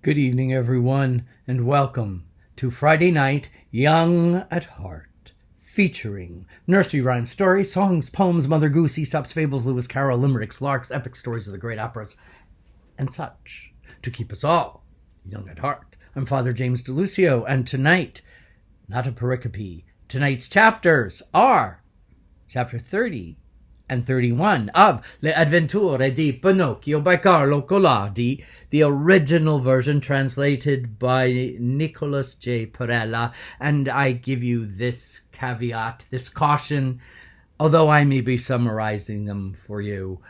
Good evening, everyone, and welcome to Friday Night Young at Heart, featuring nursery rhyme stories, songs, poems, Mother Goose, Aesop's fables, Lewis Carroll, limericks, larks, epic stories of the great operas, and such, to keep us all young at heart. I'm Father James DiLuzio, and tonight, not a pericope, tonight's chapters are chapter 30 and 31 of Le Avventure di Pinocchio by Carlo Collodi, the original version translated by Nicholas J. Perella. And I give you this caveat, this caution, although I may be summarizing them for you.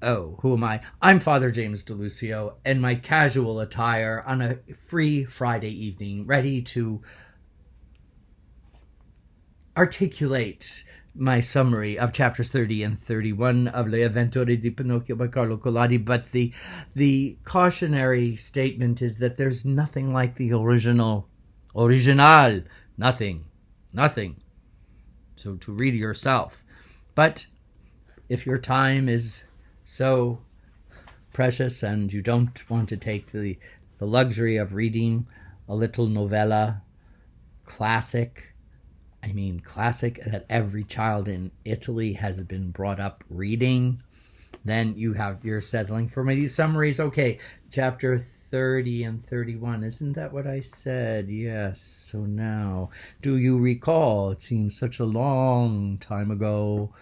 Oh, who am I? I'm Father James DiLuzio, in my casual attire on a free Friday evening, ready to articulate my summary of chapters 30 and 31 of Le Avventure di Pinocchio by Carlo Collodi, but the cautionary statement is that there's nothing like the original. Nothing. So to read yourself. But if your time is so precious and you don't want to take the luxury of reading a little novella, classic that every child in Italy has been brought up reading, then you're settling for these summaries. Okay, chapter 30 and 31. Isn't that what I said? Yes. So now, do you recall? It seems such a long time ago.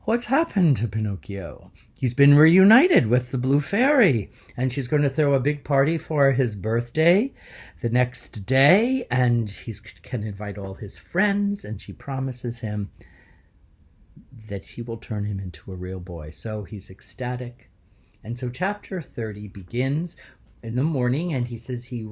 What's happened to Pinocchio? He's been reunited with the Blue Fairy, and she's going to throw a big party for his birthday the next day, and he can invite all his friends, and she promises him that she will turn him into a real boy. So he's ecstatic. And so chapter 30 begins in the morning, and he says he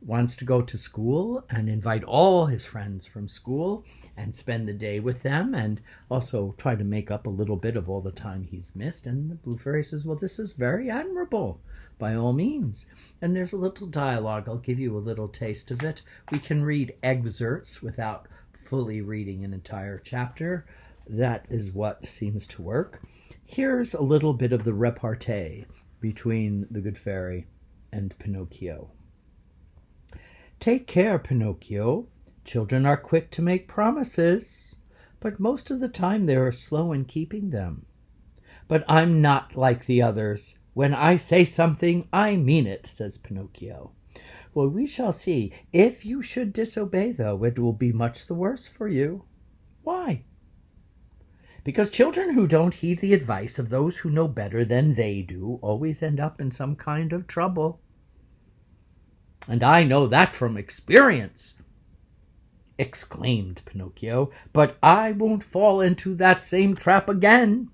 wants to go to school and invite all his friends from school and spend the day with them, and also try to make up a little bit of all the time he's missed. And the Blue Fairy says, well, this is very admirable, by all means. And there's a little dialogue. I'll give you a little taste of it. We can read excerpts without fully reading an entire chapter. That is what seems to work. Here's a little bit of the repartee between the good fairy and Pinocchio. Take care, Pinocchio. Children are quick to make promises, but most of the time they are slow in keeping them. But I'm not like the others. When I say something, I mean it, says Pinocchio. Well, we shall see. If you should disobey, though, it will be much the worse for you. Why? Because children who don't heed the advice of those who know better than they do always end up in some kind of trouble. And I know that from experience, exclaimed Pinocchio, but I won't fall into that same trap again.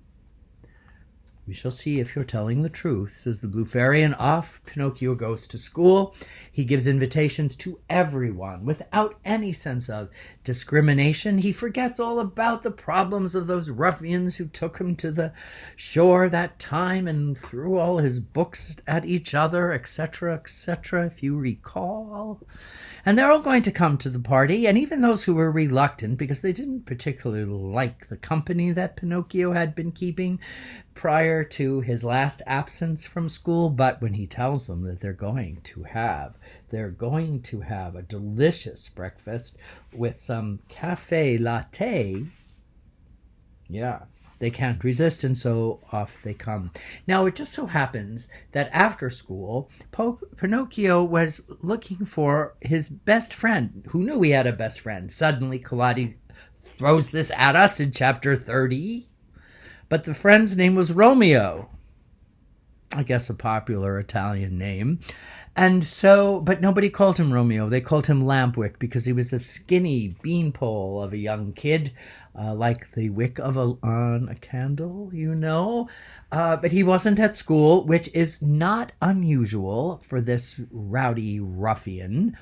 We shall see if you're telling the truth, says the Blue Fairy, and off Pinocchio goes to school. He gives invitations to everyone without any sense of discrimination. He forgets all about the problems of those ruffians who took him to the shore that time and threw all his books at each other, etc., if you recall. And they're all going to come to the party, and even those who were reluctant because they didn't particularly like the company that Pinocchio had been keeping prior to his last absence from school. But when he tells them that they're going to have a delicious breakfast with some cafe latte, they can't resist, and so off they come. Now, it just so happens that after school, Pinocchio was looking for his best friend. Who knew he had a best friend? Suddenly, Collodi throws this at us in chapter 30. But the friend's name was Romeo. I guess a popular Italian name. And so, but nobody called him Romeo. They called him Lampwick because he was a skinny beanpole of a young kid, like the wick on a candle, But he wasn't at school, which is not unusual for this rowdy ruffian.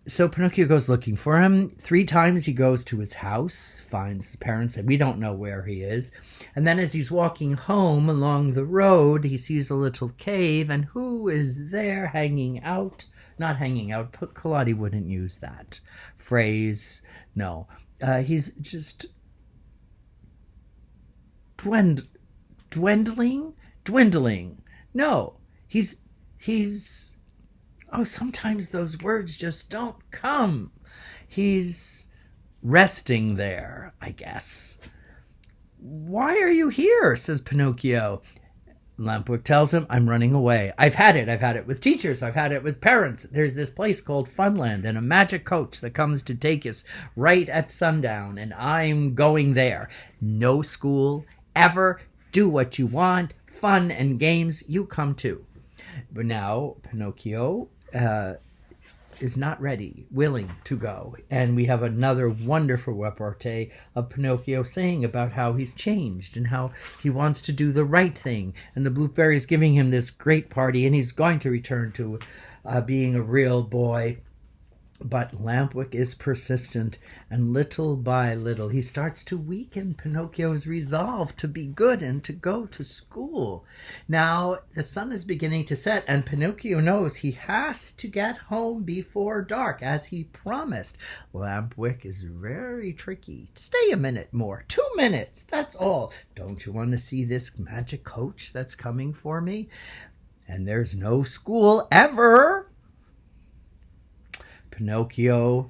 So Pinocchio goes looking for him. 3 times he goes to his house, finds his parents, and we don't know where he is. And then as he's walking home along the road, he sees a little cave, and who is there hanging out? Not hanging out, Collodi wouldn't use that phrase. No, he's just dwindling. No, He's oh, sometimes those words just don't come. He's resting there, I guess. Why are you here? Says Pinocchio. Lampwick tells him, I'm running away. I've had it. I've had it with teachers. I've had it with parents. There's this place called Funland and a magic coach that comes to take us right at sundown, and I'm going there. No school, ever. Do what you want. Fun and games, you come too. But now Pinocchio is not ready, willing to go. And we have another wonderful repartee of Pinocchio saying about how he's changed and how he wants to do the right thing. And the Blue Fairy is giving him this great party, and he's going to return to being a real boy. But Lampwick is persistent, and little by little he starts to weaken Pinocchio's resolve to be good and to go to school. Now the sun is beginning to set, and Pinocchio knows he has to get home before dark, as he promised. Lampwick is very tricky. Stay a minute more. 2 minutes, that's all. Don't you want to see this magic coach that's coming for me? And there's no school ever. Pinocchio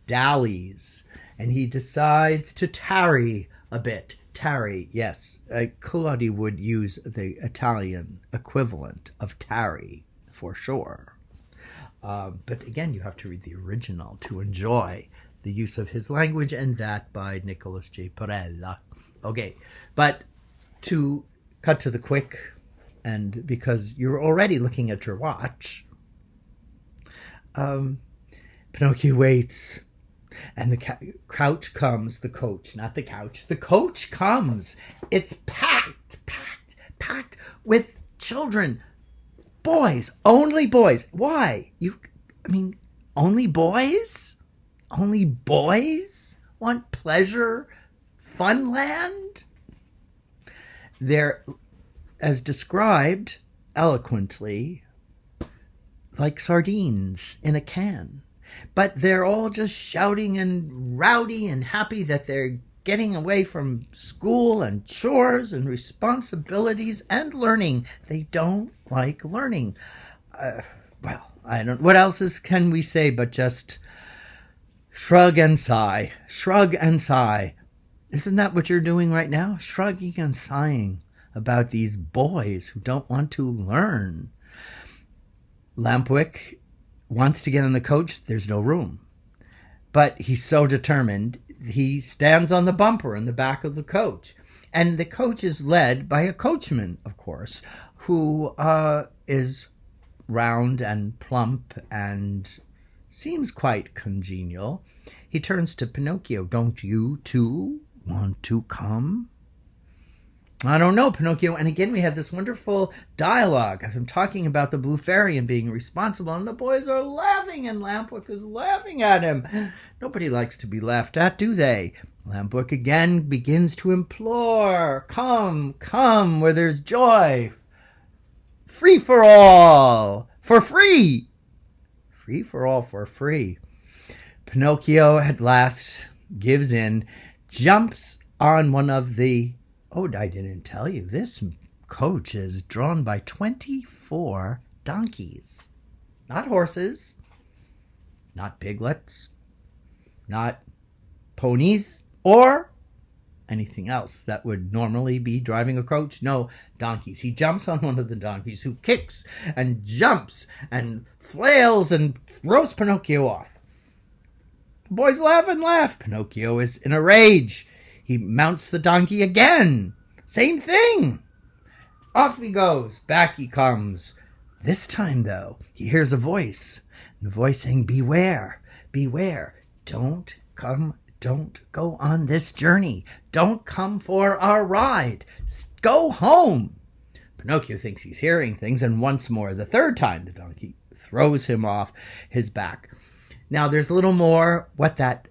dallies, and he decides to tarry a bit. Tarry, yes. Claudia would use the Italian equivalent of tarry for sure. But again, you have to read the original to enjoy the use of his language, and that by Nicholas J. Perella. Okay, but to cut to the quick, and because you're already looking at your watch, Pinocchio waits, and the couch comes, the coach, not the couch. The coach comes. It's packed with children. Boys, only boys. Why? Only boys? Only boys want pleasure? Funland? They're, as described eloquently, like sardines in a can. But they're all just shouting and rowdy and happy that they're getting away from school and chores and responsibilities and learning. They don't like learning. What else can we say but just shrug and sigh? Shrug and sigh. Isn't that what you're doing right now? Shrugging and sighing about these boys who don't want to learn. Lampwick wants to get in the coach. There's no room. But he's so determined, he stands on the bumper in the back of the coach. And the coach is led by a coachman, of course, who is round and plump and seems quite congenial. He turns to Pinocchio. Don't you, too, want to come? I don't know, Pinocchio. And again, we have this wonderful dialogue of him talking about the Blue Fairy and being responsible. And the boys are laughing, and Lampwick is laughing at him. Nobody likes to be laughed at, do they? Lampwick again begins to implore. Come, come, where there's joy. Free for all. For free. Free for all, for free. Pinocchio at last gives in, jumps on one of the... Oh, I didn't tell you. This coach is drawn by 24 donkeys. Not horses. Not piglets. Not ponies. Or anything else that would normally be driving a coach. No, donkeys. He jumps on one of the donkeys, who kicks and jumps and flails and throws Pinocchio off. The boys laugh and laugh. Pinocchio is in a rage. He mounts the donkey again. Same thing. Off he goes. Back he comes. This time, though, he hears a voice. The voice saying, beware, beware. Don't go on this journey. Don't come for our ride. Go home. Pinocchio thinks he's hearing things, and once more, the third time, the donkey throws him off his back. Now, there's a little more what that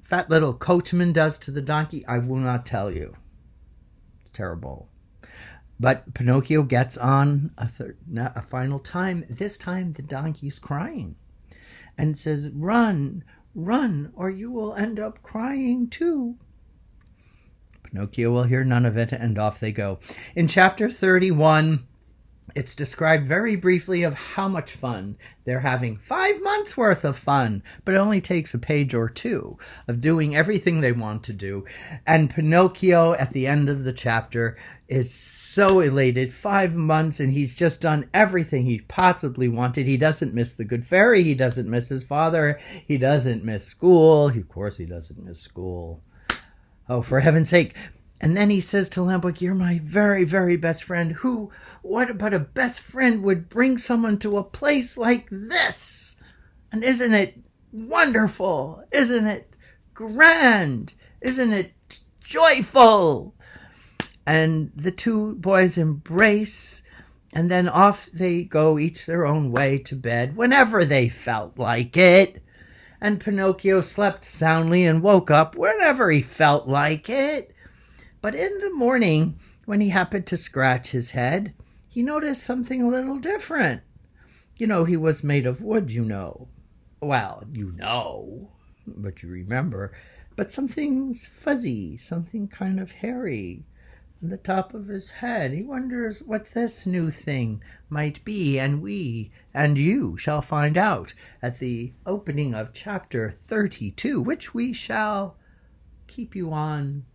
fat little coachman does to the donkey. I will not tell you. It's terrible. But Pinocchio gets on a final time. This time the donkey's crying and says, run, run, or you will end up crying too. Pinocchio will hear none of it, and off they go. In chapter 31, it's described very briefly of how much fun they're having. 5 months worth of fun, but it only takes a page or two of doing everything they want to do. And Pinocchio, at the end of the chapter, is so elated. 5 months, and he's just done everything he possibly wanted. He doesn't miss the good fairy. He doesn't miss his father. He doesn't miss school. Of course he doesn't miss school. Oh, for heaven's sake. And then he says to Lambic, you're my very, very best friend. What but a best friend would bring someone to a place like this? And isn't it wonderful? Isn't it grand? Isn't it joyful? And the two boys embrace, and then off they go, each their own way to bed, whenever they felt like it. And Pinocchio slept soundly and woke up whenever he felt like it. But in the morning, when he happened to scratch his head, he noticed something a little different. He was made of wood, Well, but you remember. But something's fuzzy, something kind of hairy on the top of his head. He wonders what this new thing might be, and we and you shall find out at the opening of chapter 32, which we shall keep you on.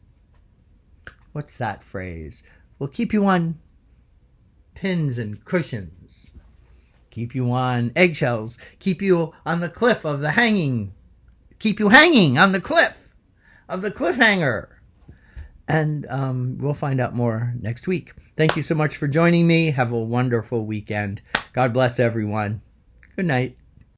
What's that phrase? We'll keep you on pins and cushions. Keep you on eggshells. Keep you on the cliff of the hanging. Keep you hanging on the cliff of the cliffhanger. And we'll find out more next week. Thank you so much for joining me. Have a wonderful weekend. God bless everyone. Good night.